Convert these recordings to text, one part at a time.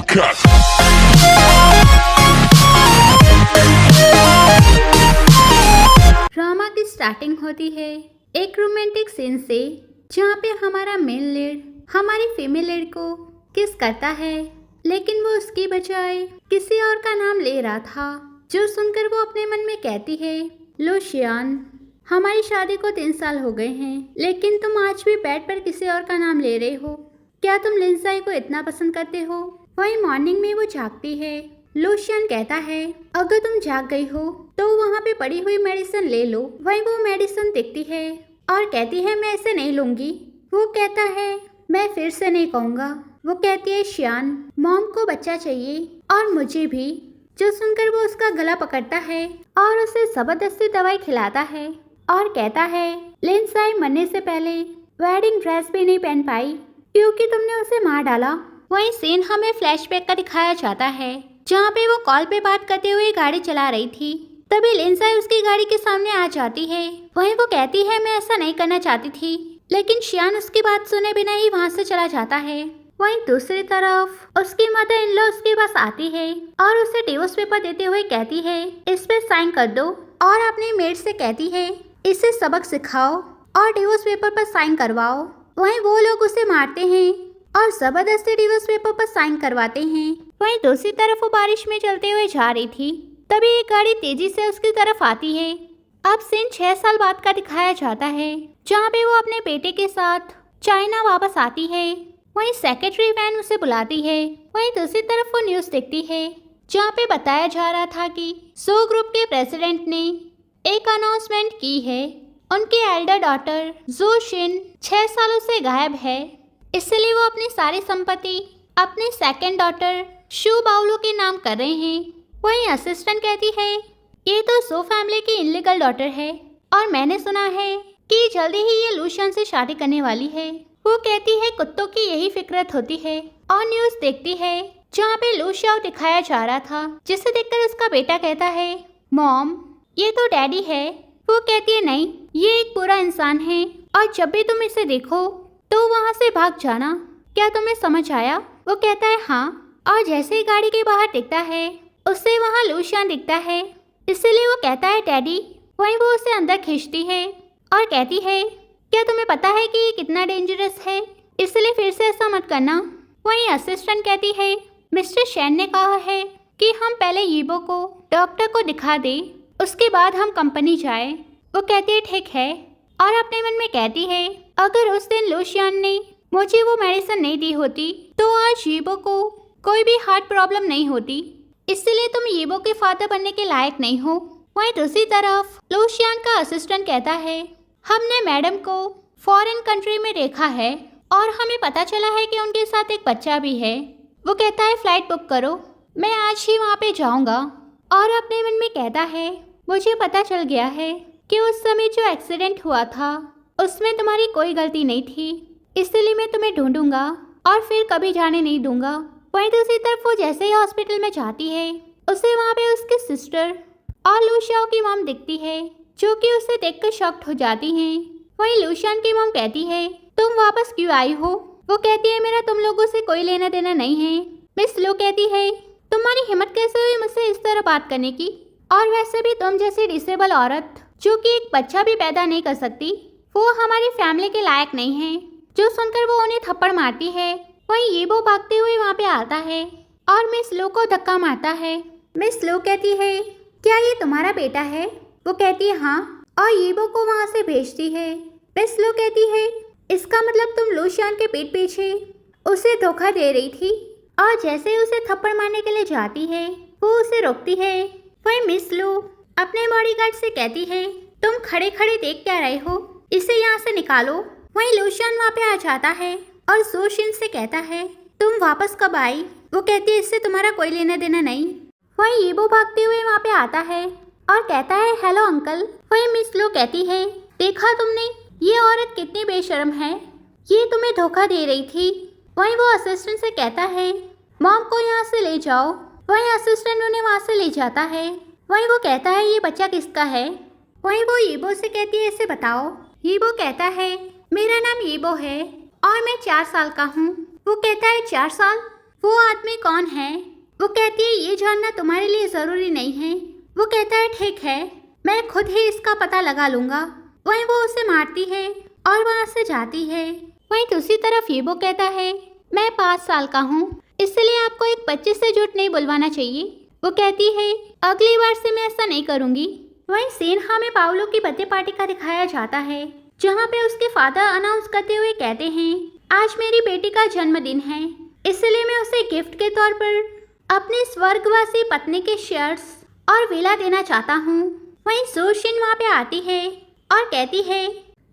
cut. Drama की starting होती है एक रोमांटिक सीन से, जहाँ पे हमारा मेल लीड हमारी फीमेल लीड को किस करता है, लेकिन वो उसकी बजाय किसी और का नाम ले रहा था, जो सुनकर वो अपने मन में कहती है, लूशियन, हमारी शादी को 3 साल हो गए हैं, लेकिन तुम आज भी बेड पर किसी और का नाम ले रहे हो। क्या तुम लिंसाई को इतना पसंद करते हो? वही मॉर्निंग में वो जागती है। लूशियन कहता है, अगर तुम जाग गई हो तो वहाँ पे पड़ी हुई मेडिसिन ले लो। वही वो मेडिसिन देखती है और कहती है, मैं इसे नहीं लूंगी। वो कहता है, मैं फिर से नहीं कहूँगा। वो कहती है, शियान, मॉम को बच्चा चाहिए और मुझे भी। जो सुनकर वो उसका गला पकड़ता है और उसे जबरदस्ती दवाई खिलाता है और कहता है, लिंसाई मरने से पहले वेडिंग ड्रेस भी नहीं पहन पाई क्योंकि तुमने उसे मार डाला। वही सीन हमें फ्लैशबैक का दिखाया जाता है, जहाँ पे वो कॉल पे बात करते हुए गाड़ी चला रही थी। तभी लिंसाई उसकी गाड़ी के सामने आ जाती है। वहीं वो कहती है, मैं ऐसा नहीं करना चाहती थी, लेकिन शियान उसकी बात सुने बिना ही वहाँ से चला जाता है। वहीं दूसरी तरफ उसकी मदर इन लॉ उसके पास आती है और उसे डिवोर्स पेपर देते हुए कहती है, इस पे साइन कर दो, और अपनी मेड से कहती है, इसे सबक सिखाओ और डिवोर्स पेपर पर साइन करवाओ। वहीं वो लोग उसे मारते हैं और जबरदस्ती डिवोर्स पेपर पर साइन करवाते हैं। वहीं दूसरी तरफ वो बारिश में चलते हुए जा रही थी, तभी एक गाड़ी तेजी से उसकी तरफ आती है। अब सीन 6 साल बाद का दिखाया जाता है, जहाँ पे वो अपने बेटे के साथ चाइना वापस आती है। वहीं सेक्रेटरी वैन उसे बुलाती है। वहीं दूसरी तरफ वो न्यूज़ देखती है, जहाँ पे बताया जा रहा था कि सो ग्रुप के प्रेसिडेंट ने एक अनाउंसमेंट की है, उनकी एल्डर डॉटर जो शिन 6 सालों से गायब है, इसलिए वो अपनी सारी संपत्ति अपने सेकंड डॉटर शू बाउलो के नाम कर रहे हैं। वहीं असिस्टेंट कहती है, ये तो सो फैमिली की इनलीगल डॉटर है और मैंने सुना है कि जल्दी ही ये लूशियन से शादी करने वाली है। वो कहती है, कुत्तों की यही फितरत होती है, और न्यूज़ देखती है जहाँ पे लूशियाओ दिखाया जा रहा था, जिसे देखकर उसका बेटा कहता है, मॉम, ये तो डैडी है। वो कहती है, नहीं, ये एक बुरा इंसान है और जब भी तुम इसे देखो तो वहाँ से भाग जाना। क्या तुम्हें समझ आया? वो कहता है, हाँ। और जैसे ही गाड़ी के बाहर दिखता है, उससे वहाँ लूशियन दिखता है, इसलिए वो कहता है, डैडी। वहीं वो उसे अंदर खींचती है और कहती है, क्या तुम्हें पता है कि ये कितना डेंजरस है, इसलिए फिर से ऐसा मत करना। वहीं असिस्टेंट कहती है, मिस्टर शैन ने कहा है कि हम पहले यीबो को डॉक्टर को दिखा दें, उसके बाद हम कंपनी जाए। वो कहती है, ठीक है, और अपने मन में कहती है, अगर उस दिन लूशियन ने मुझे वो मेडिसिन नहीं दी होती तो आज यीबो को कोई भी हार्ट प्रॉब्लम नहीं होती, इसलिए तुम यीबो के फादर बनने के लायक नहीं हो। वहीं दूसरी तरफ लूशियन का असिस्टेंट कहता है, हमने मैडम को फॉरेन कंट्री में देखा है और हमें पता चला है कि उनके साथ एक बच्चा भी है। वो कहता है, फ्लाइट बुक करो, मैं आज ही वहाँ पे जाऊँगा। और अपने मन में कहता है, मुझे पता चल गया है कि उस समय जो एक्सीडेंट हुआ था उसमें तुम्हारी कोई गलती नहीं थी, इसलिए मैं तुम्हें ढूंढूंगा और फिर कभी जाने नहीं दूंगा। वहीं दूसरी तरफ वो जैसे ही हॉस्पिटल में जाती है, उसे वहाँ पे उसके सिस्टर और लूशियाओ की मॉम दिखती है, जो कि उसे देखकर शॉक्ड हो जाती हैं। वहीं लूशियन की मॉम कहती है, तुम वापस क्यों आई हो? वो कहती है, मेरा तुम लोगों से कोई लेना देना नहीं है। मिस लो कहती है, तुम्हारी हिम्मत कैसे हुई मुझसे इस तरह बात करने की? और वैसे भी तुम जैसी डिसेबल औरत जो कि एक बच्चा भी पैदा नहीं कर सकती, वो हमारी फैमिली के लायक नहीं है। जो सुनकर वो उन्हें थप्पड़ मारती है। वहीं यीबो भागते हुए वहाँ पे आता है और मिस लो को धक्का मारता है। मिस लो कहती है, क्या ये तुम्हारा बेटा है? वो कहती है, हाँ, और यीबो को वहाँ से भेजती है। मिस लो कहती है, इसका मतलब तुम लूशियन के पीठ पीछे उसे धोखा दे रही थी। और जैसे ही उसे थप्पड़ मारने के लिए जाती है, वो उसे रोकती है। वहीं मिस लो अपने बॉडीगार्ड से कहती है, तुम खड़े खड़े देख क्या रहे हो, इसे यहाँ से निकालो। वहीं लूशियन वहाँ पे आ जाता है और जोशिन से कहता है, तुम वापस कब आई? वो कहती है, इससे तुम्हारा कोई लेना देना नहीं। वहीं यीबो भागते हुए वहाँ पे आता है और कहता है, हेलो अंकल। वहीं मिस लो कहती है, देखा तुमने ये औरत कितनी बेशर्म है, ये तुम्हें धोखा दे रही थी। वहीं वो असिस्टेंट से कहता है, मॉम को यहाँ से ले जाओ। वहीं असिस्टेंट उन्हें वहाँ से ले जाता है। वहीं वो कहता है, ये बच्चा किसका है? वहीं वो यीबो से कहती है, इसे बताओ। यीबो कहता है, मेरा नाम यीबो है और मैं 4 साल का हूँ। वो कहता है, 4 साल? वो आदमी कौन कौन है? वो कहती है ये जानना तुम्हारे लिए जरूरी नहीं है। वो कहता है ठीक है, मैं खुद ही इसका पता लगा लूंगा। वहीं वो उसे मारती है और वहाँ से जाती है। वहीं दूसरी तरफ यूबो कहता है मैं 5 साल का हूँ, इसलिए आपको एक बच्चे से झूठ नहीं बुलवाना चाहिए। वो कहती है अगली बार से मैं ऐसा नहीं करूँगी। वहीं सिन्हा में पाउलो की बर्थडे पार्टी का दिखाया जाता है, जहाँ पे उसके फादर अनाउंस करते हुए कहते हैं आज मेरी बेटी का जन्मदिन है, इसलिए मैं उसे गिफ्ट के तौर पर अपनी स्वर्गवासी पत्नी के शेयर्स और विला देना चाहता हूँ। वहीं सोशिन वहाँ पे आती है और कहती है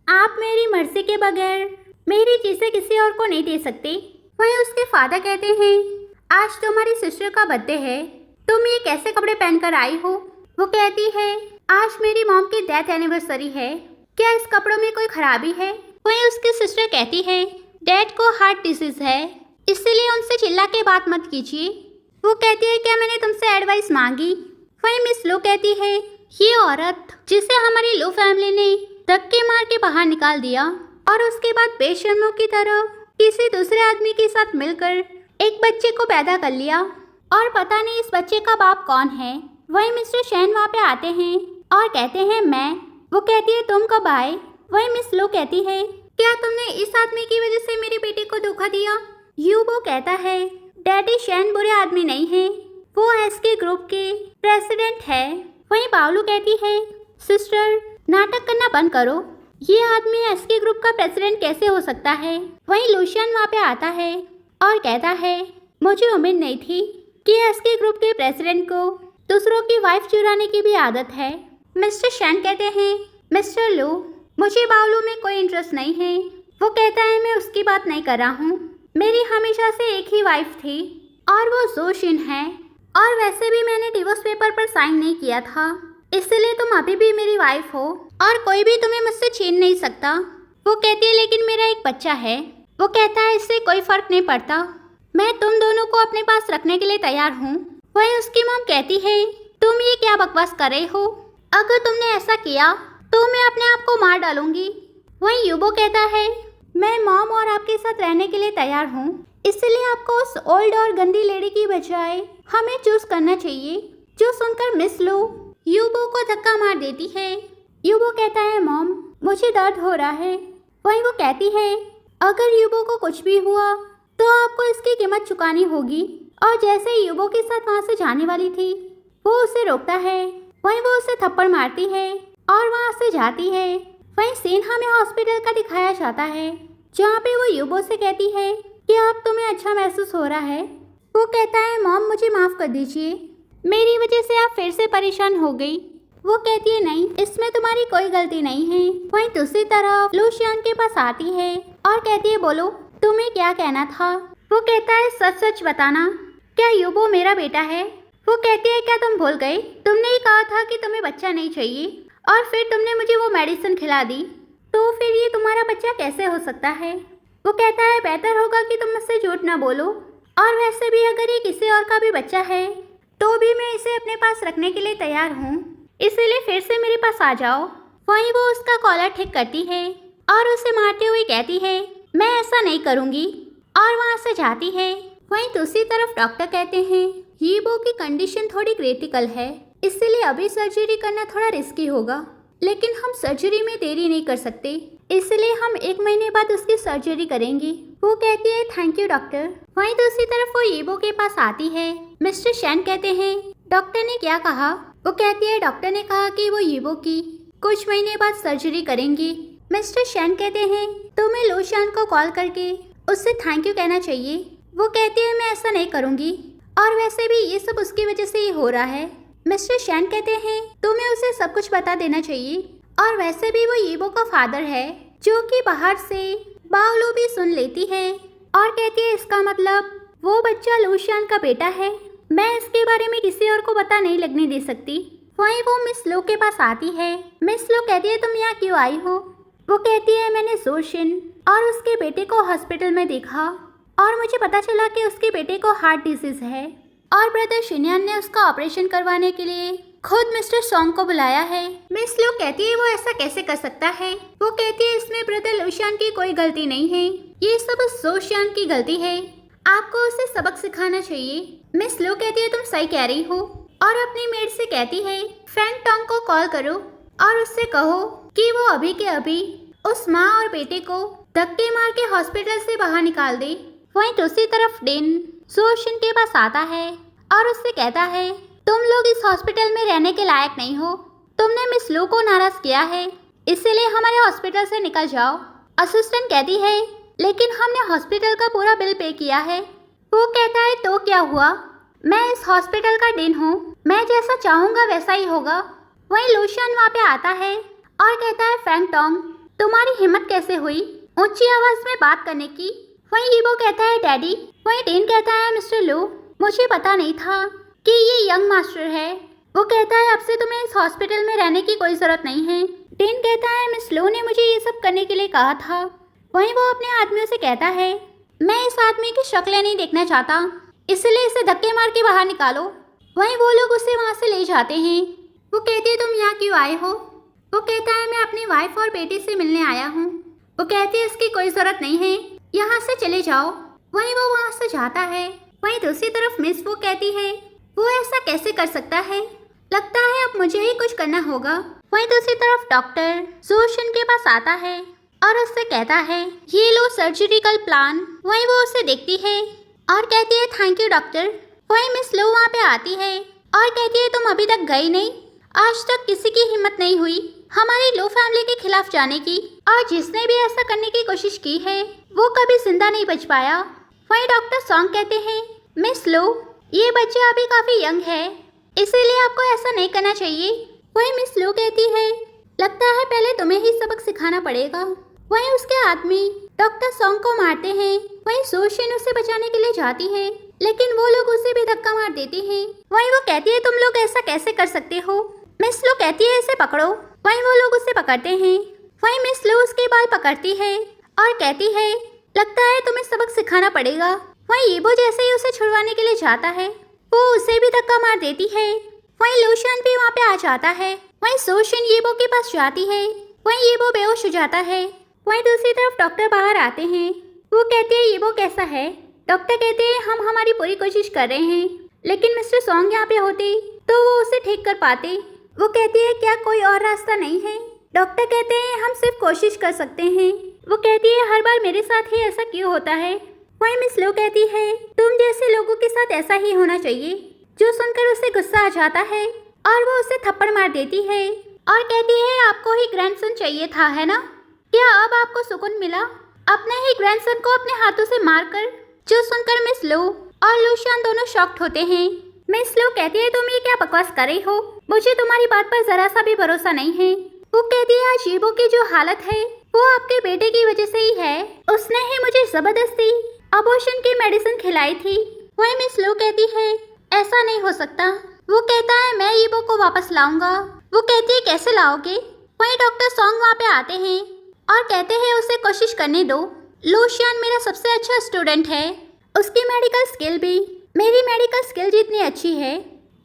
आप मेरी मर्जी के बगैर मेरी चीजें किसी और को नहीं दे सकते। वहीं उसके फादर कहते हैं आज तुम्हारी सिस्टर का बर्थडे है, तुम ये कैसे कपड़े पहनकर आई हो? वो कहती है आज मेरी मॉम की डेथ एनिवर्सरी है, क्या इस कपड़ों में कोई खराबी है? वहीं उसकी सिस्टर कहती है डैड को हार्ट डिजीज है, इसलिए उनसे चिल्ला के बात मत कीजिए। वो कहती है क्या मैंने तुमसे एडवाइस मांगी? वहीं मिस लो कहती है ये औरत जिसे हमारी लो फैमिली ने धक्के मार के बाहर निकाल दिया और उसके बाद बेशर्मों की तरह किसी दूसरे आदमी के साथ मिलकर एक बच्चे को पैदा कर लिया और पता नहीं इस बच्चे का बाप कौन है। वहीं मिस्टर शैन वहाँ पे आते हैं और कहते हैं मैं। वो कहती है तुम कब आए? वहीं मिस लो कहती है क्या तुमने इस आदमी की वजह से मेरी बेटी को धोखा दिया? यूबो कहता है डैडी शैन बुरे आदमी नहीं है, वो एसके ग्रुप के प्रेसिडेंट है। वहीं पाउलो कहती है सिस्टर नाटक करना बंद करो, ये आदमी एसके ग्रुप का प्रेसिडेंट कैसे हो सकता है? वहीं लूशियन वहाँ पे आता है और कहता है मुझे उम्मीद नहीं थी कि एसके ग्रुप के प्रेसिडेंट को दूसरों की वाइफ चुराने की भी आदत है। मिस्टर शैन कहते हैं मिस्टर लो मुझे पाउलो में कोई इंटरेस्ट नहीं है। वो कहता है मैं उसकी बात नहीं कर रहा हूँ, मेरी हमेशा से एक ही वाइफ थी और वो जोशिन है, और वैसे भी मैंने डिवोर्स पेपर पर साइन नहीं किया था, इसलिए तुम अभी भी मेरी वाइफ हो और कोई भी तुम्हें मुझसे छीन नहीं सकता। वो कहती है लेकिन मेरा एक बच्चा है। वो कहता है इससे कोई फर्क नहीं पड़ता, मैं तुम दोनों को अपने पास रखने के लिए तैयार हूँ। वहीं उसकी मॉम कहती है तुम ये क्या बकवास कर रहे हो, अगर तुमने ऐसा किया तो मैं अपने आप को मार डालूंगी। वहीं यूबो कहता है मैं मॉम और आपके साथ रहने के लिए तैयार हूँ, इसलिए आपको उस ओल्ड और गंदी लेडी की बजाय हमें चूज करना चाहिए। जो सुनकर मिस लो यूबो को धक्का मार देती है। यूबो कहता है मॉम मुझे दर्द हो रहा है। वहीं वो कहती है अगर यूबो को कुछ भी हुआ तो आपको इसकी कीमत चुकानी होगी, और जैसे ही यूबो के साथ वहाँ से जाने वाली थी वो उसे रोकता है। वहीं वो उसे थप्पड़ मारती है और वहाँ से जाती है। वहीं सिन्हा में हॉस्पिटल का दिखाया जाता है, जहाँ पे वो यूबो से कहती है कि अब तुम्हें अच्छा महसूस हो रहा है। वो कहता है मॉम मुझे माफ़ कर दीजिए, मेरी वजह से आप फिर से परेशान हो गई। वो कहती है नहीं इसमें तुम्हारी कोई गलती नहीं है। वहीं दूसरी तरफ लूशियन के पास आती है और कहती है बोलो तुम्हें क्या कहना था? वो कहता है सच सच बताना, क्या यूबो मेरा बेटा है? वो कहती है क्या तुम भूल गए, तुमने ही कहा था कि तुम्हें बच्चा नहीं चाहिए और फिर तुमने मुझे वो मेडिसिन खिला दी, तो फिर ये तुम्हारा बच्चा कैसे हो सकता है? वो कहता है बेहतर होगा कि तुम मुझसे झूठ ना बोलो, और वैसे भी अगर ये किसी और का भी बच्चा है तो भी मैं इसे अपने पास रखने के लिए तैयार हूँ, इसलिए फिर से मेरे पास आ जाओ। वहीं वो उसका कॉलर ठीक करती है और उसे मारते हुए कहती है मैं ऐसा नहीं करूँगी, और वहाँ से जाती है। वहीं दूसरी तरफ डॉक्टर कहते हैं यूबो की कंडीशन थोड़ी क्रिटिकल है, इसलिए अभी सर्जरी करना थोड़ा रिस्की होगा, लेकिन हम सर्जरी में देरी नहीं कर सकते, इसलिए हम 1 महीने बाद उसकी सर्जरी करेंगे। वो कहती है थैंक यू डॉक्टर। वहीं दूसरी तरफ वो यूबो के पास आती है। मिस्टर शैन कहते हैं डॉक्टर ने क्या कहा? वो कहती है डॉक्टर ने कहा कि वो यूबो की कुछ महीने बाद सर्जरी करेंगी। मिस्टर शैन कहते हैं तुम्हें लूशियन को कॉल करके उससे थैंक यू कहना चाहिए। वो कहती है मैं ऐसा नहीं करूँगी, और वैसे भी ये सब उसकी वजह से ही हो रहा है। मिस्टर शैन कहते हैं तुम्हें उसे सब कुछ बता देना चाहिए, और वैसे भी वो यूबो का फादर है, जो कि बाहर से पाउलो भी सुन लेती है और कहती है इसका मतलब वो बच्चा लूशियन का बेटा है, मैं इसके बारे में किसी और को पता नहीं लगने दे सकती। वहीं वो मिस लो के पास आती है। मिस लो कहती है तुम यहाँ क्यों आई हो? वो कहती है मैंने जोशिन और उसके बेटे को हॉस्पिटल में देखा और मुझे पता चला कि उसके बेटे को हार्ट डिजीज है, और ब्रदर शिन्यान ने उसका ऑपरेशन करवाने के लिए खुद मिस्टर सॉन्ग को बुलाया है। मिस लो कहती है वो ऐसा कैसे कर सकता है? वो कहती है इसमें ब्रदर लूशियन की कोई गलती नहीं है, ये सब जोशियन की गलती है। आपको उसे सबक सिखाना चाहिए। मिस लो कहती है तुम सही कह रही हो और अपनी मेड से कहती है फ्रैंक टोंग को कॉल करो और उससे कहो कि वो अभी के अभी उस माँ और बेटे को धक्के मार के हॉस्पिटल से बाहर निकाल दे। वहीं दूसरी तरफ डेन सोशन के पास आता है और उससे कहता है तुम लोग इस हॉस्पिटल में रहने के लायक नहीं हो। तुमने मिस लो को नाराज किया है, इसीलिए हमारे हॉस्पिटल से निकल जाओ। असिस्टेंट कहती है लेकिन हमने हॉस्पिटल का पूरा बिल पे किया है। वो कहता है तो क्या हुआ, मैं इस हॉस्पिटल का डीन हूँ, मैं जैसा चाहूँगा वैसा ही होगा। वहीं लूशियन वहाँ पे आता है और कहता है फ्रैंक टोंग तुम्हारी हिम्मत कैसे हुई ऊंची आवाज में बात करने की। वहीं ईबो कहता है डैडी। वहीं डेन कहता है मिस्टर लो मुझे पता नहीं था कि ये यंग मास्टर है। वो कहता है अब से तुम्हें इस हॉस्पिटल में रहने की कोई जरूरत नहीं है। डेन कहता है मिस लो ने मुझे ये सब करने के लिए कहा था। वहीं वो अपने आदमियों से कहता है मैं इस आदमी की शक्लें नहीं देखना चाहता, इसलिए इसे धक्के मार के बाहर निकालो। वहीं वो लोग उसे वहाँ से ले जाते हैं। वो कहती है तुम यहाँ क्यों आए हो। वो कहता है मैं अपनी वाइफ और बेटी से मिलने आया हूँ। वो कहती है इसकी कोई जरूरत नहीं है, यहाँ से चले जाओ। वहीं वो वहाँ से जाता है। वहीं दूसरी तरफ मिस वो कहती है वो ऐसा कैसे कर सकता है, लगता है अब मुझे ही कुछ करना होगा। वहीं दूसरी तरफ डॉक्टर सोशन के पास आता है और उससे कहता है ये लो सर्जिकल प्लान। वहीं वो उसे देखती है और कहती है थैंक यू डॉक्टर। वहीं मिस लो वहाँ पे आती है और कहती है तुम अभी तक गई नहीं, आज तक किसी की हिम्मत नहीं हुई हमारी लो फैमिली के खिलाफ जाने की, और जिसने भी ऐसा करने की कोशिश की है वो कभी जिंदा नहीं बच पाया। वहीं डॉक्टर सॉन्ग कहते हैं मिस लो ये बच्चा अभी काफी यंग है, इसीलिए आपको ऐसा नहीं करना चाहिए। वहीं मिस लो कहती है लगता है पहले तुम्हें ही सबक सिखाना पड़ेगा। वहीं उसके आदमी डॉक्टर सॉन्ग को मारते हैं। वहीं सोशिन उसे बचाने के लिए जाती है लेकिन वो लोग उसे भी धक्का मार देते हैं। वहीं वो कहती है तुम लोग ऐसा कैसे कर सकते हो। मिस लो कहती है इसे पकड़ो। वहीं वो लोग उसे पकड़ते हैं। वहीं मिस लो उसके बाल पकड़ती है और कहती है लगता है तुम्हें सबक सिखाना पड़ेगा। वहीं येबो जैसे ही उसे छुड़वाने के लिए जाता है वो उसे भी धक्का मार देती है। वहीं लूशियन भी वहाँ पे आ जाता है। वहीं सोशिन येबो के पास जाती है। वहीं येबो बेहोश हो जाता है। वहीं दूसरी तरफ डॉक्टर बाहर आते हैं। वो कहते हैं येबो कैसा है। डॉक्टर कहते हैं हम हमारी पूरी कोशिश कर रहे हैं, लेकिन मिस्टर सॉन्ग यहाँ पे होते तो वो उसे ठीक कर पाते। वो कहती है क्या कोई और रास्ता नहीं है। डॉक्टर कहते हैं हम सिर्फ कोशिश कर सकते हैं। वो कहती है हर बार मेरे साथ ही ऐसा क्यों होता है। वहीं मिस लो कहती है तुम जैसे लोगों के साथ ऐसा ही होना चाहिए। जो सुनकर उसे गुस्सा आ जाता है और वो उसे थप्पड़ मार देती है और कहती है आपको ही ग्रैंडसन चाहिए था है ना, क्या अब आपको सुकून मिला अपने ही ग्रैंडसन को अपने हाथों से मारकर। जो सुनकर मिस लो और लूशियन दोनों शॉक्ड होते हैं। मिस लो कहती है तुम ये क्या बकवास कर रही हो, मुझे तुम्हारी बात पर जरा सा भी भरोसा नहीं है। वो कहती है आज येबो की जो हालत है वो आपके बेटे की वजह से ही है, उसने ही मुझे जबरदस्ती अबॉर्शन की मेडिसिन खिलाई थी। वहीं मिस लो कहती है ऐसा नहीं हो सकता। वो कहता है मैं येबो को वापस लाऊंगा। वो कहती है कैसे लाओगे। वहीं डॉक्टर सॉन्ग वहाँ पे आते हैं और कहते हैं उसे कोशिश करने दो। लूशियन मेरा सबसे अच्छा स्टूडेंट है, उसकी मेडिकल स्किल भी मेरी मेडिकल स्किल जितनी अच्छी है।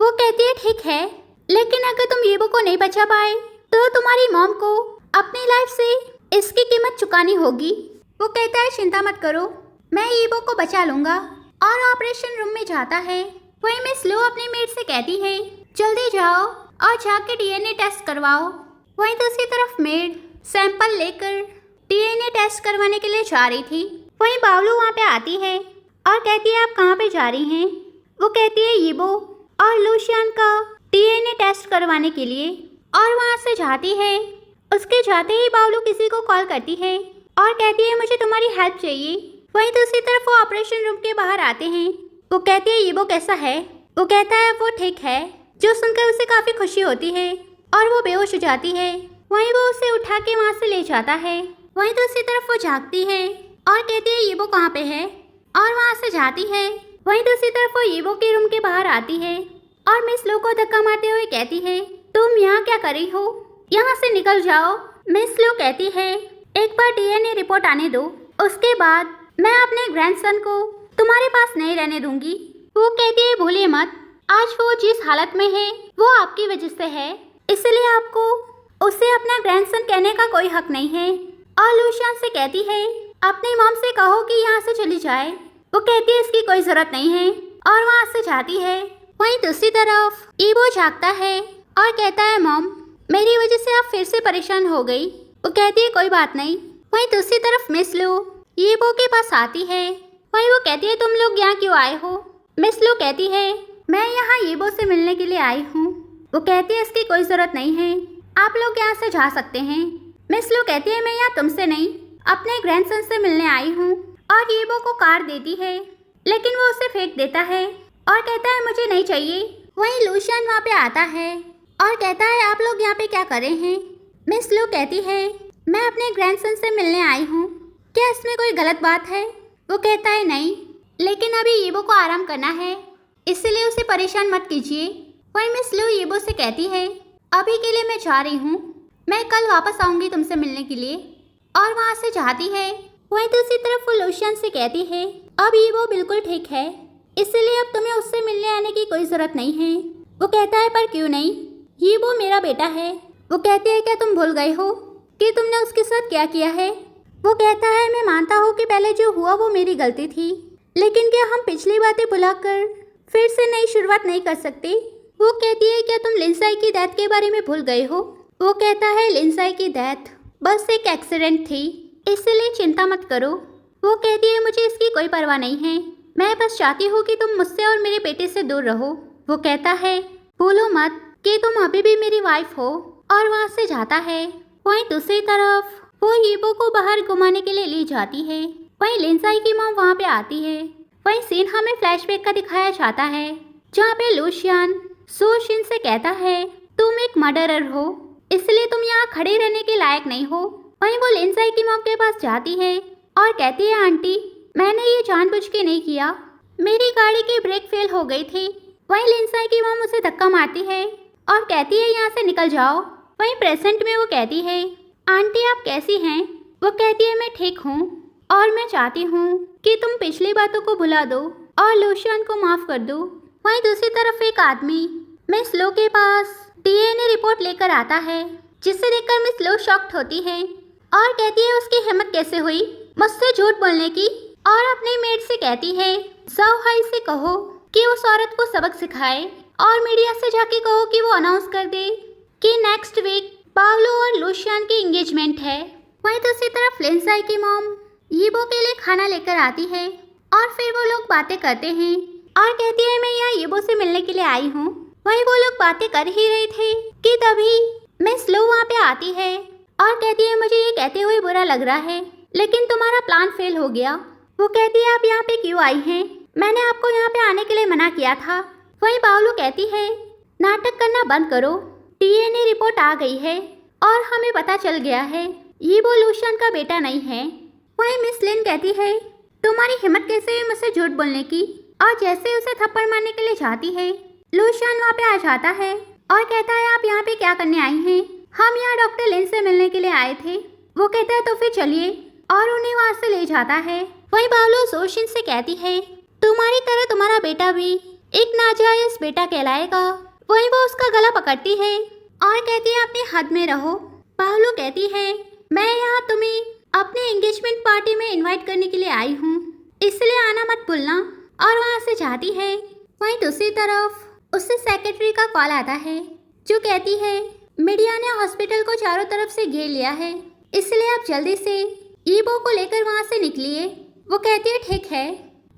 वो कहती है ठीक है, लेकिन अगर तुम येबो को नहीं बचा पाए तो तुम्हारी मॉम को अपनी लाइफ से इसकी कीमत चुकानी होगी। वो कहता है चिंता मत करो, मैं येबो को बचा लूंगा और ऑपरेशन रूम में जाता है। वहीं मिस लो अपनी मेड से कहती है जल्दी जाओ और जाके डीएनए टेस्ट करवाओ। वहीं दूसरी तरफ मेड सैंपल लेकर डीएनए टेस्ट करवाने के लिए जा रही थी। वहीं बावलू वहाँ पे आती है और कहती है आप कहाँ पे जा रही हैं। वो कहती है येबो और लूशियन का डीएनए टेस्ट करवाने के लिए और वहाँ से जाती है। उसके जाते ही बावलू किसी को कॉल करती है और कहती है मुझे तुम्हारी हेल्प चाहिए। वहीं दूसरी तरफ वो ऑपरेशन रूम के बाहर आते हैं। वो कहती है येबो कैसा है। वो कहता है वो ठीक है। जो सुनकर उसे काफ़ी खुशी होती है और वो बेहोश हो जाती है। वहीं वो उसे उठा के वहाँ से ले जाता है। वहीं दूसरी तरफ वो जागती है और कहती है येबो कहाँ पे है और वहाँ से जाती है। वहीं दूसरी तरफ वो येबो के रूम के बाहर आती है और मिस लो को धक्का मारते हुए कहती है तुम यहाँ क्या कर रही हो, यहाँ से निकल जाओ। मिस लो कहती है एक बार डीएनए रिपोर्ट आने दो, उसके बाद मैं अपने ग्रैंडसन को तुम्हारे पास नहीं रहने दूंगी। वो कहती है भूलिए मत, आज वो जिस हालत में है वो आपकी वजह से है, इसलिए आपको उसे अपना ग्रैंडसन कहने का कोई हक नहीं है। और लूशियन से कहती है अपनी मॉम से कहो कि यहाँ से चली जाए। वो कहती है इसकी कोई जरूरत नहीं है और वहाँ से जाती है। वहीं दूसरी तरफ ईबो जागता है और कहता है मॉम, मेरी वजह से आप फिर से परेशान हो गई। वो कहती है कोई बात नहीं। वहीं दूसरी तरफ मिस लू ईबो के पास आती है। वहीं वो कहती है तुम लोग यहाँ क्यों आए हो? मिस लू कहती है मैं यहाँ ईबो से मिलने के लिए आई हूँ। वो कहती है इसकी कोई जरूरत नहीं है, आप लोग यहाँ से जा सकते हैं। मिस लू कहती है मैं यहाँ तुमसे नहीं अपने ग्रैंडसन से मिलने आई हूँ और ईबो को कार्ड देती है, लेकिन वो उसे फेंक देता है और कहता है मुझे नहीं चाहिए। वहीं लूशियन वहाँ पे आता है और कहता है आप लोग यहाँ पे क्या कर रहे हैं? मिस लू कहती है मैं अपने ग्रैंडसन से मिलने आई हूँ, क्या इसमें कोई गलत बात है? वो कहता है नहीं, लेकिन अभी ईबो को आराम करना है, इसलिए उसे परेशान मत कीजिए। वहीं मिस लू ईबो से कहती है अभी के लिए मैं जा रही हूँ, मैं कल वापस आऊँगी तुमसे मिलने के लिए, और वहाँ से जाती है। वहीं दूसरी तरफ वो लूशियन से कहती है अब ईबो बिल्कुल ठीक है, इसलिए अब तुम्हें उससे मिलने आने की कोई ज़रूरत नहीं है। वो कहता है पर क्यों नहीं, ईबो मेरा बेटा है। वो कहती है क्या तुम भूल गए हो कि तुमने उसके साथ क्या किया है? वो कहता है मैं मानता हूँ कि पहले जो हुआ वो मेरी गलती थी, लेकिन क्या हम पिछली बातें भुलाकर फिर से नई शुरुआत नहीं कर सकते? वो कहती है क्या तुम लिंसाई की डेथ के बारे में भूल गए हो? वो कहता है लिंसाई की डेथ बस एक एक्सीडेंट थी, इसलिए चिंता मत करो। वो कहती है मुझे इसकी कोई परवाह नहीं है, मैं बस चाहती हूँ कि तुम मुझसे और मेरे बेटे से दूर रहो। वो कहता है भूलो मत कि तुम अभी भी मेरी वाइफ हो, और वहाँ से जाता है। वहीं दूसरी तरफ वो ईबो को बाहर घुमाने के लिए ले जाती है। वहीं लिंसाई की मॉम वहाँ पे आती है। वहीं सीन हमें फ्लैशबैक का दिखाया जाता है, जहाँ पे लूशियन सोशिन से कहता है तुम एक मर्डरर हो, इसलिए तुम यहाँ खड़े रहने के लायक नहीं हो। वहीं वो लिंसाई की मॉम के पास जाती है और कहती है आंटी मैंने ये जानबूझ के नहीं किया, मेरी गाड़ी की ब्रेक फेल हो गई थी। वहीं लिंसाई की मॉम उसे धक्का मारती है और कहती है यहाँ से निकल जाओ। वहीं प्रेजेंट में वो कहती है आंटी आप कैसी हैं? वो कहती है मैं ठीक हूँ और मैं चाहती हूँ कि तुम पिछली बातों को भुला दो और लूशियन को माफ़ कर दो। वहीं दूसरी तरफ एक आदमी मिस लो के पास डीएनए रिपोर्ट लेकर आता है, जिसे देखकर मिस लो शॉक्ड होती है और कहती है उसकी हिम्मत कैसे हुई मुझसे झूठ बोलने की, और अपने मेड से कहती है जाओ हाई से कहो कि उस औरत को सबक सिखाए और मीडिया से जाके कहो कि वो अनाउंस कर दे कि नेक्स्ट वीक पावलो और लूशियन की एंगेजमेंट है। वहीं दूसरी तरफ लिंसाई की मॉम ईबो के लिए खाना लेकर आती है और फिर वो लोग बातें करते हैं और कहती है मैं यहाँ ईबो से मिलने के लिए आई हूँ। वहीं वो लोग बातें कर ही रहे थे कि तभी मिस लो वहाँ पे आती है और कहती है मुझे ये कहते हुए बुरा लग रहा है, लेकिन तुम्हारा प्लान फेल हो गया। वो कहती है आप यहाँ पे क्यों आई हैं? मैंने आपको यहाँ पे आने के लिए मना किया था। वहीं पावलो कहती है नाटक करना बंद करो, डीएनए रिपोर्ट आ गई है और हमें पता चल गया है ईबो लूशियन का बेटा नहीं है। वहीं मिस लिन कहती है तुम्हारी हिम्मत कैसे है मुझसे झूठ बोलने की, और जैसे उसे थप्पड़ मारने के लिए जाती है लूशियन वहाँ पे आ जाता है और कहता है आप यहाँ पे क्या करने आई हैं? हम यहाँ डॉक्टर लिन से मिलने के लिए आए थे। वो कहता है तो फिर चलिए, और उन्हें वहाँ से ले जाता है। वहीं पावलो जोशिन से कहती है तुम्हारी तरह तुम्हारा बेटा भी एक नाजायज बेटा कहलाएगा। वहीं वो उसका गला पकड़ती है और कहती है अपने हद में रहो। पावलो कहती है मैं यहाँ तुम्हें अपने एंगेजमेंट पार्टी में इनवाइट करने के लिए आई हूँ, इसलिए आना मत भूलना, और वहाँ से जाती है। वहीं दूसरी तरफ उससे सेक्रेटरी का कॉल आता है जो कहती है मीडिया ने हॉस्पिटल को चारों तरफ से घेर लिया है, इसलिए आप जल्दी से ईबो को लेकर वहाँ से निकलिए। वो कहती है ठीक है,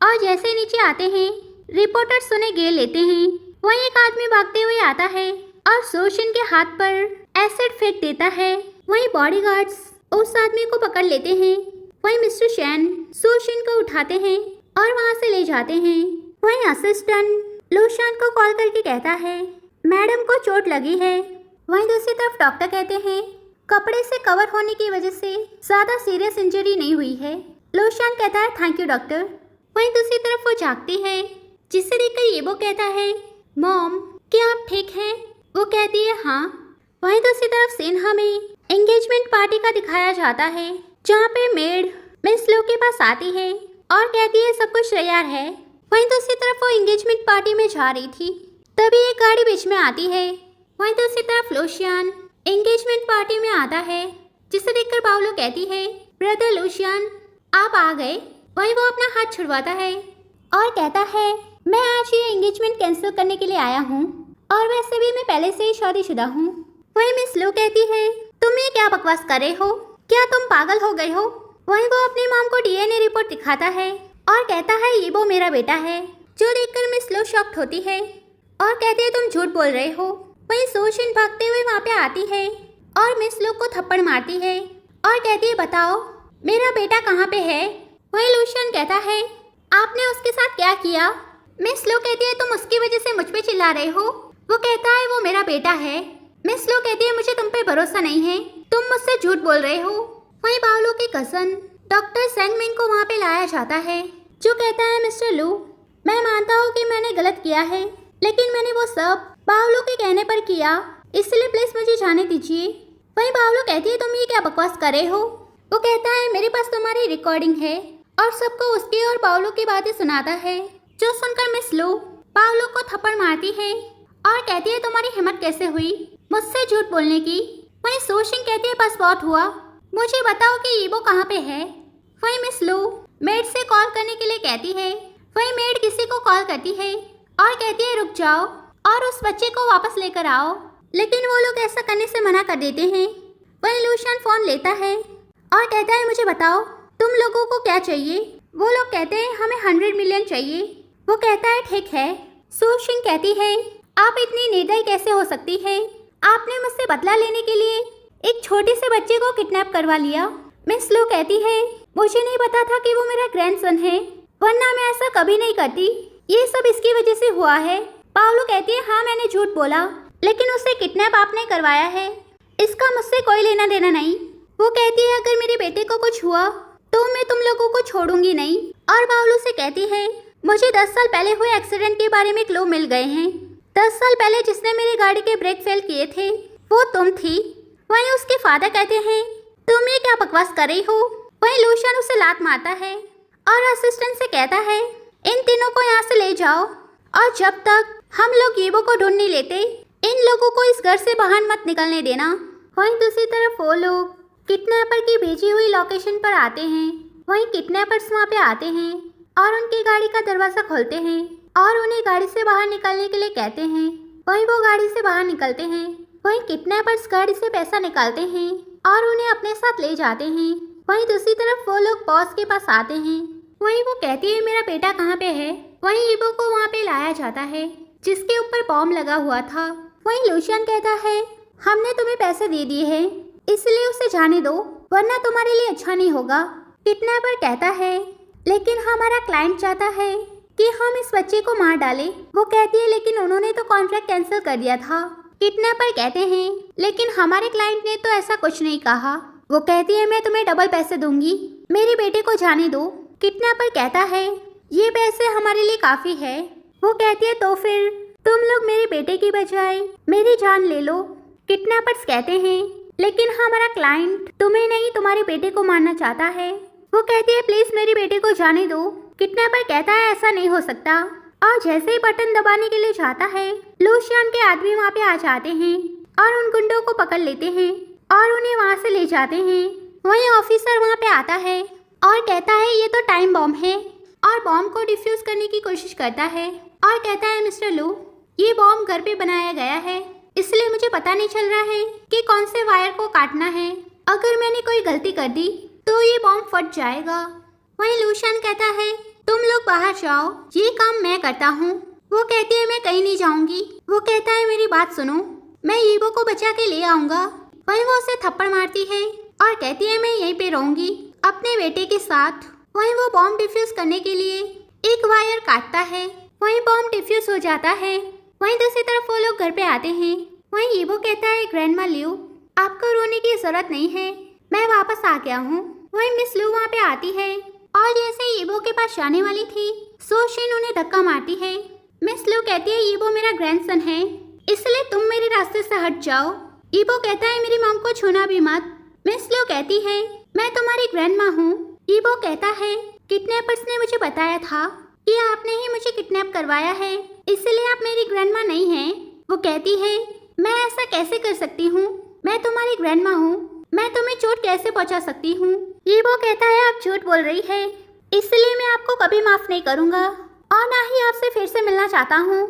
और जैसे नीचे आते हैं रिपोर्टर्स उन्हें घेर लेते हैं। वहीं एक आदमी भागते हुए आता है और सोशिन के हाथ पर एसिड फेंक देता है। वहीं बॉडीगार्ड्स उस आदमी को पकड़ लेते हैं। वहीं मिस्टर शैन सोशिन को उठाते हैं और वहाँ से ले जाते हैं। वहीं असिस्टेंट लूशियन को कॉल करके कहता है मैडम को चोट लगी है। वहीं दूसरी तरफ डॉक्टर कहते हैं कपड़े से कवर होने की वजह से ज़्यादा सीरियस इंजरी नहीं हुई है। लूशियन कहता है थैंक यू डॉक्टर। वहीं दूसरी तरफ वो जागती है, जिसे देखकर येबो कहता है मॉम क्या आप ठीक हैं? वो कहती है हाँ। वहीं दूसरी तरफ सीन हमें एंगेजमेंट पार्टी का दिखाया जाता है, जहाँ पे मेड मिस लो के पास आती है और कहती है सब कुछ तैयार है। वहीं दूसरी तरफ वो एंगेजमेंट पार्टी में जा रही थी, तभी एक गाड़ी बीच में आती है। वहीं दूसरी तरफ लूशियन एंगेजमेंट पार्टी में आता है, जिसे देखकर पावलो कहती है ब्रदर लूशियन आप आ गए। वहीं वो अपना हाथ छुड़वाता है और कहता है मैं आज ये एंगेजमेंट कैंसिल करने के लिए आया हूँ और वैसे भी मैं पहले से ही शादीशुदा हूँ। वहीं मिस लो कहती है तुम ये क्या बकवास कर रहे हो, क्या तुम पागल हो गए हो। वहीं वो अपनी मॉम को डीएनए रिपोर्ट दिखाता है और कहता है ये वो मेरा बेटा है, जो देखकर मिस लो शॉक्ड होती है और कहती है तुम झूठ बोल रहे हो। वहीं सोशिन भागते हुए वहाँ पे आती है और मिस लो को थप्पड़ मारती है और कहती है बताओ मेरा बेटा कहाँ पे है। वहीं लूशियन कहता है आपने उसके साथ क्या किया। मिस लो कहती है तुम उसकी वजह से मुझ पे चिल्ला रहे हो। वो कहता है वो मेरा बेटा है। मिस लो कहती है मुझे तुम पे भरोसा नहीं है, तुम मुझसे झूठ बोल रहे हो। वहीं पाओलो के कजन डॉक्टर सेंगमिंग को वहाँ पे लाया जाता है, जो कहता है मिस्टर लू मैं मानता हूँ कि मैंने गलत किया है, लेकिन मैंने वो सब पाओलो के कहने पर किया, इसलिए प्लीज मुझे जाने दीजिए। वहीं पाओलो कहती है तुम ये क्या बकवास कर रहे हो। वो कहता है मेरे पास तुम्हारी रिकॉर्डिंग है और सबको उसकी और पाओलो की बातें सुनाता है, जो सुनकर मिस लो पाओलो को थप्पड़ मारती है और कहती है तुम्हारी हिम्मत कैसे हुई मुझसे झूठ बोलने की। वहीं सोशिंग कहती है बस बहुत हुआ, मुझे बताओ कि ईबो कहाँ पे है। वहीं मिस लो मेड से कॉल करने के लिए कहती है। वहीं मेड किसी को कॉल करती है और कहती है रुक जाओ और उस बच्चे को वापस लेकर आओ, लेकिन वो लोग ऐसा करने से मना कर देते हैं। वहीं लूशियन फोन लेता है और कहता है मुझे बताओ तुम लोगों को क्या चाहिए। वो लोग कहते हैं हमें 100 मिलियन चाहिए। वो कहता है ठीक है। सोशिंग कहती है आप इतनी निर्दयी कैसे हो सकती है, आपने मुझसे बदला लेने के लिए एक छोटे से बच्चे को किडनैप करवा लिया। मिस लो कहती है मुझे नहीं पता था कि वो मेरा ग्रैंडसन है, वरना मैं ऐसा कभी नहीं करती, ये सब इसकी वजह से हुआ है। पाओलो कहती है हाँ मैंने झूठ बोला, लेकिन उसे किडनैप आपने करवाया है, इसका मुझसे कोई लेना देना नहीं। वो कहती है अगर मेरे बेटे को कुछ हुआ तो मैं तुम लोगों को छोड़ूंगी नहीं। और पाओलो से कहती है मुझे 10 साल पहले हुए एक्सीडेंट के बारे में क्लू मिल गए हैं। 10 साल पहले जिसने मेरी गाड़ी के ब्रेक फेल किए थे वो तुम थी। वहीं उसके फादर कहते हैं तुम ये क्या बकवास कर रही हो। वहीं लूशियन उसे लात मारता है और असिस्टेंट से कहता है इन तीनों को यहाँ से ले जाओ और जब तक हम लोग ईबो को ढूंढ नहीं लेते इन लोगों को इस घर से बाहर मत निकलने देना। वहीं दूसरी तरफ वो लोग किडनैपर की भेजी हुई लोकेशन पर आते हैं। वहीं किडनैपर्स वहाँ पे आते हैं और उनकी गाड़ी का दरवाजा खोलते हैं और उन्हें गाड़ी से बाहर निकलने के लिए कहते हैं। वहीं वो गाड़ी से बाहर निकलते हैं। वहीं किडनैपर्स गाड़ी से पैसा निकालते हैं और उन्हें अपने साथ ले जाते हैं। वहीं दूसरी तरफ वो लोग बॉस के पास आते हैं। वहीं वो कहती है मेरा बेटा कहाँ पे है। वहीं ईबो को वहाँ पे लाया जाता है जिसके ऊपर बॉम्ब लगा हुआ था। वहीं लूशियन कहता है हमने तुम्हें पैसे दे दिए हैं, इसलिए उसे जाने दो, वरना तुम्हारे लिए अच्छा नहीं होगा। किडनैपर कहता है लेकिन हमारा क्लाइंट चाहता है कि हम इस बच्चे को मार डालें। वो कहती है लेकिन उन्होंने तो कॉन्ट्रैक्ट कैंसिल कर दिया था। किडनैपर कहते हैं लेकिन हमारे क्लाइंट ने तो ऐसा कुछ नहीं कहा। वो कहती है मैं तुम्हें डबल पैसे दूंगी, मेरे बेटे को जाने दो। किडनैपर कहता है ये पैसे हमारे लिए काफी है। वो कहती है तो फिर तुम लोग मेरे बेटे की बजाय मेरी जान ले लो। किडनैपर्स कहते हैं लेकिन हमारा क्लाइंट तुम्हें नहीं तुम्हारे बेटे को मारना चाहता है। वो कहती है प्लीज मेरे बेटे को जाने दो। किडनैपर कहता है ऐसा नहीं हो सकता और जैसे ही बटन दबाने के लिए जाता है लूशियन के आदमी वहाँ पे आ जाते हैं और उन गुंडों को पकड़ लेते हैं और उन्हें वहाँ से ले जाते हैं। वहीं ऑफिसर वहाँ पे आता है और कहता है ये तो टाइम बॉम्ब है और बॉम्ब को डिफ्यूज करने की कोशिश करता है और कहता है मिस्टर लू ये बॉम्ब घर पे बनाया गया है, इसलिए मुझे पता नहीं चल रहा है कि कौन से वायर को काटना है। अगर मैंने कोई गलती कर दी तो ये बॉम्ब फट जाएगा। वहीं लूशियन कहता है तुम लोग बाहर जाओ, ये काम मैं करता हूँ। वो कहती है मैं कहीं नहीं जाऊंगी। वो कहता है मेरी बात सुनो, मैं ईबो को बचा के ले आऊंगा। वहीं वो उसे थप्पड़ मारती है और कहती है मैं यहीं पे रहूंगी अपने बेटे के साथ। वहीं वो बॉम्ब डिफ्यूज करने के लिए एक वायर काटता है। वहीं बॉम्ब डिफ्यूज हो जाता है। वहीं दूसरी तरफ वो लोग घर पे आते हैं। वहीं ईबो कहता है ग्रैंडमा लियो आपको रोने की जरूरत नहीं है, मैं वापस आ गया हूँ। वहीं मिस लू वहाँ पे आती है और जैसे ईबो के पास जाने वाली थी सोशिन उन्हें धक्का मारती है। मिस लू कहती है ईबो मेरा ग्रैंडसन है, इसलिए तुम मेरे रास्ते से हट जाओ। ईबो कहता है मेरी मॉम को छूना भी मत। मिस लू कहती है मैं तुम्हारी ग्रैंडमा हूँ। ईबो कहता है किडनैपर्स ने मुझे बताया था कि आपने ही मुझे किडनैप करवाया है, इसलिए आप मेरी ग्रैंडमा नहीं हैं। वो कहती है मैं ऐसा कैसे कर सकती हूँ, मैं तुम्हारी ग्रैंडमा हूँ, मैं तुम्हें चोट कैसे पहुँचा सकती हूँ। ईबो कहता है आप झूठ बोल रही है, इसलिए मैं आपको कभी माफ नहीं करूंगा और ना ही आपसे फिर से मिलना चाहता हूँ।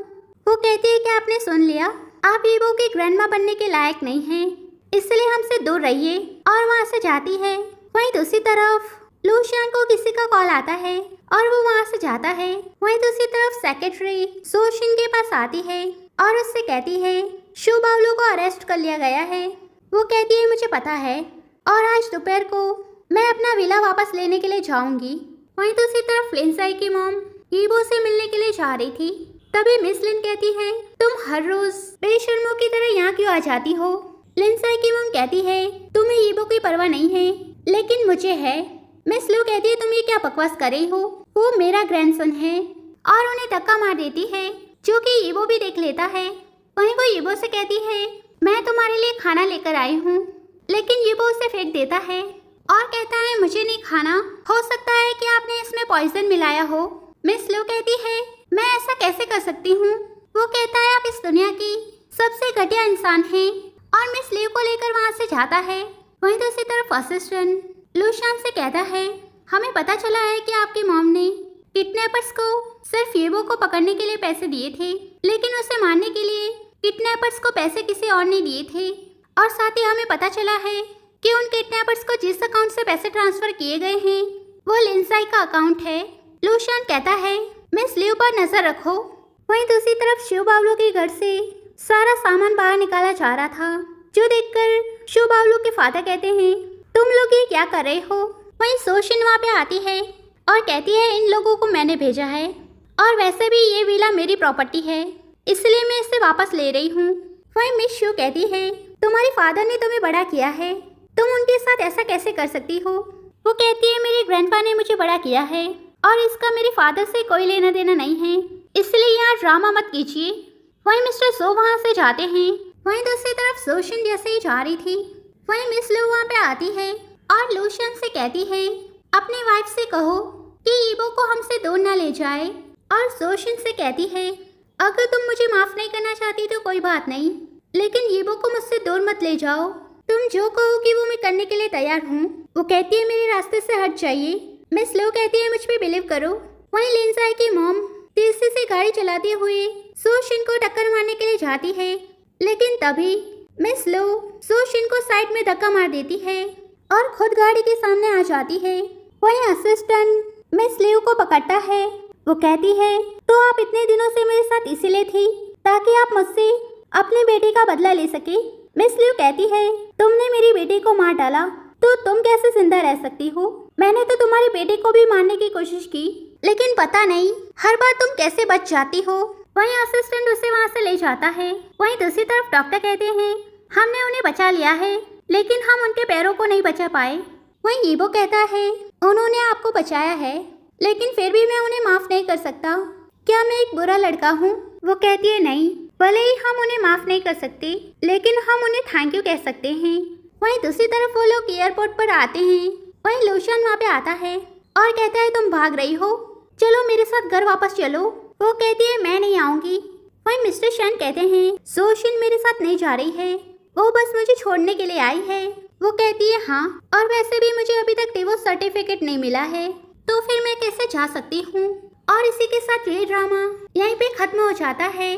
वो कहती है कि आपने सुन लिया, आप ईबो की ग्रैंडमा बनने के लायक नहीं हैं, इसलिए हमसे दूर रहिए, और वहाँ से जाती है। वहीं दूसरी तरफ लूशियन को किसी का कॉल आता है और वो वहाँ से जाता है। वहीं दूसरी तरफ सेक्रेटरी सोशिन के पास आती है और उससे कहती है शू बावलू को अरेस्ट कर लिया गया है। वो कहती है मुझे पता है और आज दोपहर को मैं अपना विला वापस लेने के लिए जाऊंगी। वहीं दूसरी तरफ लिंसाई की मॉम ईबो से मिलने के लिए जा रही थी। तभी मिस लिन कहती है तुम हर रोज बेशर्मों की तरह यहाँ क्यों आ जाती हो। लिंसाई की मॉम कहती है तुम्हें ईबो की परवाह नहीं है लेकिन मुझे है। मिस लू कहती है तुम ये क्या बकवास कर रही हो, वो मेरा ग्रैंडसन है, और उन्हें धक्का मार देती है जो कि ईबो भी देख लेता है। वहीं वो ईबो से कहती है मैं तुम्हारे लिए खाना लेकर आई हूँ, लेकिन ईबो उसे फेंक देता है और कहता है मुझे नहीं खाना, हो सकता है कि आपने इसमें पॉइजन मिलाया हो। मिस लू कहती है मैं ऐसा कैसे कर सकती हूँ। वो कहता है आप इस दुनिया की सबसे घटिया इंसान हैं, और मिस लू को लेकर वहाँ से जाता है। वहीं दूसरी तरफ असिस्टेंट लूशियन से कहता है हमें पता चला है कि आपकी मॉम ने किडनैपर्स को सिर्फ ईबो को पकड़ने के लिए पैसे दिए थे, लेकिन उसे मारने के लिए किडनैपर्स को पैसे किसी और ने दिए थे। और साथ ही हमें पता चला है कि उन किडनैपर्स को जिस अकाउंट से पैसे ट्रांसफर किए गए हैं वो लिंसाई का अकाउंट है। लूशियन कहता है मिस लियू पर नजर रखो। वहीं दूसरी तरफ शू बावलू के घर से सारा सामान बाहर निकाला जा रहा था, जो देखकर शू बावलू के फादर कहते हैं तुम लोग ये क्या कर रहे हो। वहीं सोशिन वहाँ पे आती है और कहती है इन लोगों को मैंने भेजा है, और वैसे भी ये विला मेरी प्रॉपर्टी है, इसलिए मैं इसे वापस ले रही हूँ। वहीं मिस शू कहती है तुम्हारे फादर ने तुम्हें बड़ा किया है, तुम उनके साथ ऐसा कैसे कर सकती हो। वो कहती है मेरे ग्रैंडपा ने मुझे बड़ा किया है और इसका मेरे फादर से कोई लेना देना नहीं है, इसलिए यहाँ ड्रामा मत कीजिए। वहीं मिस्टर सो वहाँ से जाते हैं। वहीं दूसरी तरफ सोशिन जैसे ही जा रही थी, वहीं मिस लू वहाँ पे आती है और लूशियन से कहती है अपनी वाइफ से कहो कि ईबो को हमसे दूर ना ले जाए। और सोशिन से कहती है अगर तुम मुझे माफ नहीं करना चाहती तो कोई बात नहीं, लेकिन ईबो को मुझसे दूर मत ले जाओ, तुम जो कहोगी वो मैं करने के लिए तैयार हूँ। वो कहती है मेरे रास्ते से हट जाइए। मिस लू कहती है मुझ पे बिलीव करो। वहीं लिंसाई की मॉम तेजी से गाड़ी चलाते हुए सोशिन को टक्कर मारने के लिए जाती है, लेकिन तभी मिस लू सोशिन को साइड में धक्का मार देती है और खुद गाड़ी के सामने आ जाती है। वहीं असिस्टेंट मिस लियू को पकड़ता है। वो कहती है तो आप इतने दिनों से मेरे साथ इसीलिए थी ताकि आप मुझसे अपने बेटे का बदला ले सके। मिस लियू कहती है तुमने मेरी बेटी को मार डाला तो तुम कैसे जिंदा रह सकती हो। मैंने तो तुम्हारे बेटे को भी मारने की कोशिश की, लेकिन पता नहीं हर बार तुम कैसे बच जाती हो। वहीं असिस्टेंट उसे वहाँ से ले जाता है। वहीं दूसरी तरफ डॉक्टर कहते हैं हमने उन्हें बचा लिया है, लेकिन हम उनके पैरों को नहीं बचा पाए। वहीं ईबो कहता है उन्होंने आपको बचाया है, लेकिन फिर भी मैं उन्हें माफ नहीं कर सकता। क्या मैं एक बुरा लड़का हूँ। वो कहती है नहीं, भले ही हम उन्हें माफ नहीं कर सकते, लेकिन हम उन्हें थैंक यू कह सकते हैं। वहीं दूसरी तरफ वो लोग एयरपोर्ट पर आते हैं। वहीं लूशियन वहाँ पे आता है और कहता है तुम भाग रही हो, चलो मेरे साथ घर वापस चलो। वो कहती है मैं नहीं आऊंगी। वहीं मिस्टर शन कहते हैं सोशिन मेरे साथ नहीं जा रही है, वो बस मुझे छोड़ने के लिए आई है। वो कहती है हाँ, और वैसे भी मुझे अभी तक डिवोर्स सर्टिफिकेट नहीं मिला है, तो फिर मैं कैसे जा सकती हूँ। और इसी के साथ ये ड्रामा यहीं पे खत्म हो जाता है।